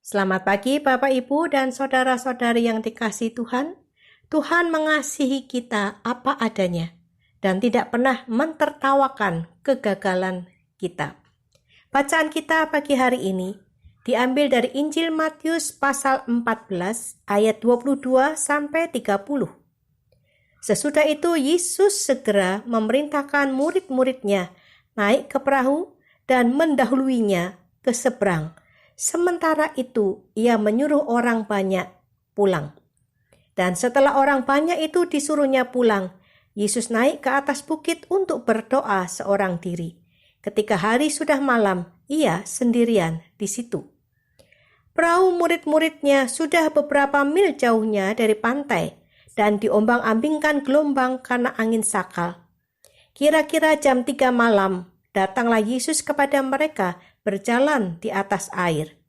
Selamat pagi Bapak Ibu dan saudara-saudari yang dikasihi Tuhan. Tuhan mengasihi kita apa adanya dan tidak pernah mentertawakan kegagalan kita. Bacaan kita pagi hari ini diambil dari Injil Matius pasal 14 ayat 22 sampai 30. Sesudah itu Yesus segera memerintahkan murid-muridnya naik ke perahu dan mendahuluinya ke seberang. Sementara itu, ia menyuruh orang banyak pulang. Dan setelah orang banyak itu disuruhnya pulang, Yesus naik ke atas bukit untuk berdoa seorang diri. Ketika hari sudah malam, ia sendirian di situ. Perahu murid-muridnya sudah beberapa mil jauhnya dari pantai dan diombang-ambingkan gelombang karena angin sakal. Kira-kira jam 3 malam, datanglah Yesus kepada mereka berjalan di atas air.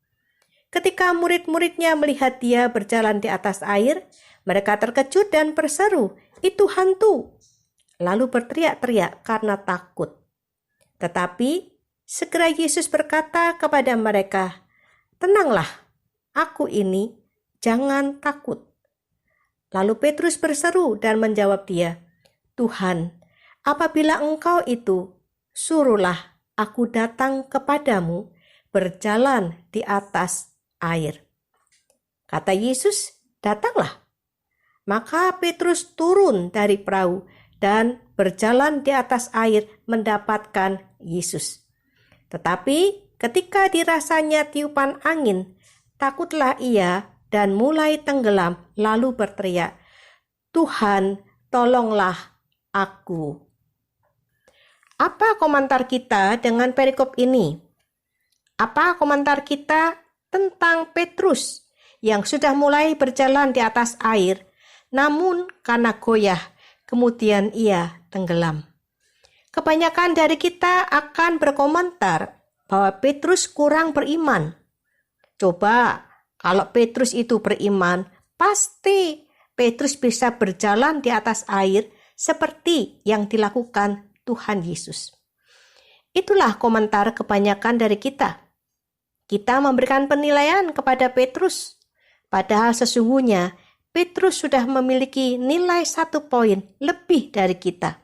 Ketika murid-muridnya melihat dia berjalan di atas air, mereka terkejut dan berseru, "Itu hantu!" Lalu berteriak-teriak karena takut. Tetapi segera Yesus berkata kepada mereka, "Tenanglah, aku ini, jangan takut." Lalu Petrus berseru dan menjawab dia, "Tuhan, apabila Engkau itu, suruhlah aku datang kepadamu berjalan di atas air." Kata Yesus, "Datanglah." Maka Petrus turun dari perahu dan berjalan di atas air mendapatkan Yesus. Tetapi ketika dirasanya tiupan angin, takutlah ia dan mulai tenggelam lalu berteriak, "Tuhan, tolonglah aku." Apa komentar kita dengan perikop ini? Apa komentar kita tentang Petrus yang sudah mulai berjalan di atas air, namun karena goyah, kemudian ia tenggelam? Kebanyakan dari kita akan berkomentar bahwa Petrus kurang beriman. Coba, kalau Petrus itu beriman, pasti Petrus bisa berjalan di atas air seperti yang dilakukan Tuhan Yesus. Itulah komentar kebanyakan dari kita. Kita memberikan penilaian kepada Petrus, padahal sesungguhnya Petrus sudah memiliki nilai 1 poin lebih dari kita.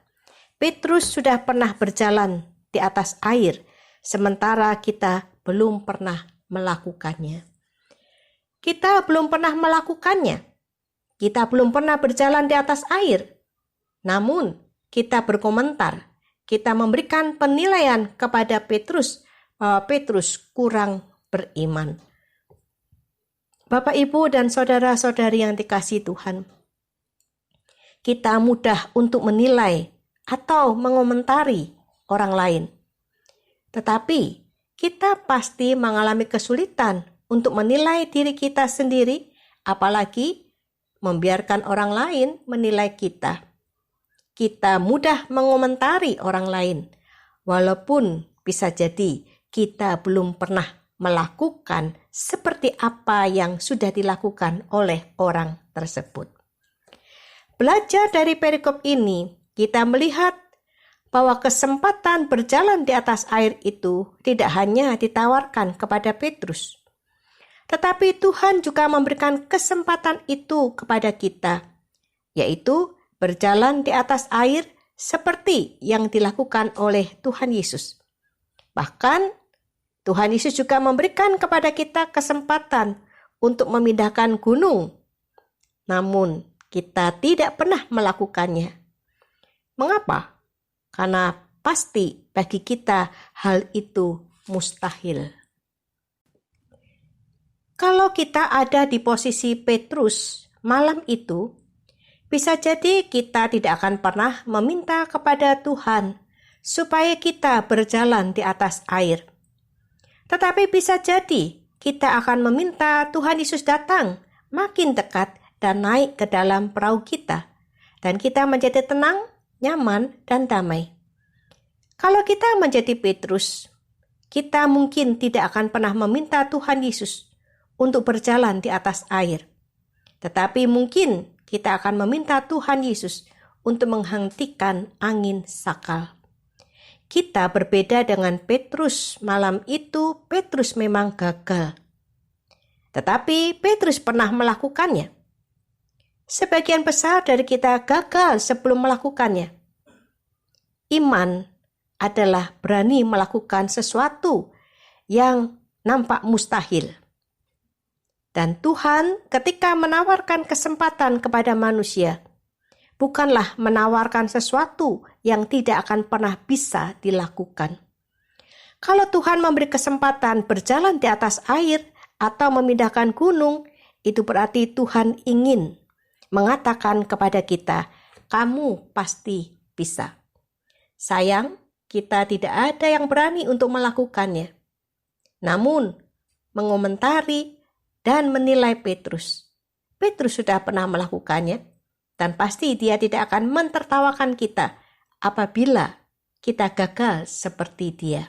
Petrus sudah pernah berjalan di atas air, sementara kita belum pernah melakukannya. Kita belum pernah melakukannya. Kita belum pernah berjalan di atas air. Namun, kita berkomentar, kita memberikan penilaian kepada Petrus bahwa Petrus kurang beriman. Bapak, Ibu, dan saudara-saudari yang dikasihi Tuhan, kita mudah untuk menilai atau mengomentari orang lain. Tetapi kita pasti mengalami kesulitan untuk menilai diri kita sendiri, apalagi membiarkan orang lain menilai kita. Kita mudah mengomentari orang lain, walaupun bisa jadi kita belum pernah melakukan seperti apa yang sudah dilakukan oleh orang tersebut. Belajar dari perikop ini, kita melihat bahwa kesempatan berjalan di atas air itu tidak hanya ditawarkan kepada Petrus, tetapi Tuhan juga memberikan kesempatan itu kepada kita, yaitu berjalan di atas air seperti yang dilakukan oleh Tuhan Yesus. Bahkan Tuhan Yesus juga memberikan kepada kita kesempatan untuk memindahkan gunung. Namun kita tidak pernah melakukannya. Mengapa? Karena pasti bagi kita hal itu mustahil. Kalau kita ada di posisi Petrus malam itu, bisa jadi kita tidak akan pernah meminta kepada Tuhan supaya kita berjalan di atas air. Tetapi bisa jadi kita akan meminta Tuhan Yesus datang makin dekat dan naik ke dalam perahu kita. Dan kita menjadi tenang, nyaman, dan damai. Kalau kita menjadi Petrus, kita mungkin tidak akan pernah meminta Tuhan Yesus untuk berjalan di atas air. Tetapi mungkin kita akan meminta Tuhan Yesus untuk menghentikan angin sakal. Kita berbeda dengan Petrus. Malam itu Petrus memang gagal. Tetapi Petrus pernah melakukannya. Sebagian besar dari kita gagal sebelum melakukannya. Iman adalah berani melakukan sesuatu yang nampak mustahil. Dan Tuhan ketika menawarkan kesempatan kepada manusia, bukanlah menawarkan sesuatu yang tidak akan pernah bisa dilakukan. Kalau Tuhan memberi kesempatan berjalan di atas air atau memindahkan gunung, itu berarti Tuhan ingin mengatakan kepada kita, kamu pasti bisa. Sayang, kita tidak ada yang berani untuk melakukannya. Namun, mengomentari dan menilai Petrus. Petrus sudah pernah melakukannya, dan pasti dia tidak akan mentertawakan kita apabila kita gagal seperti dia.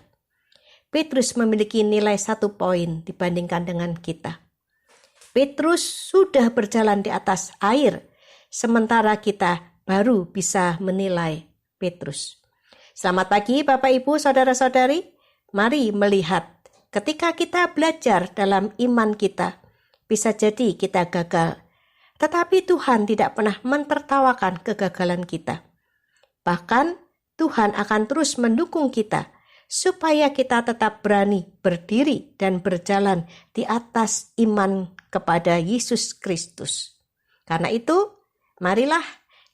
Petrus memiliki nilai 1 poin dibandingkan dengan kita. Petrus sudah berjalan di atas air, sementara kita baru bisa menilai Petrus. Selamat pagi Bapak Ibu Saudara-saudari, mari melihat ketika kita belajar dalam iman kita, bisa jadi kita gagal. Tetapi Tuhan tidak pernah mentertawakan kegagalan kita. Bahkan Tuhan akan terus mendukung kita supaya kita tetap berani berdiri dan berjalan di atas iman kepada Yesus Kristus. Karena itu, marilah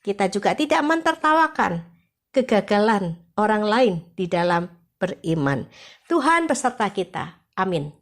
kita juga tidak mentertawakan kegagalan orang lain di dalam beriman. Tuhan beserta kita. Amin.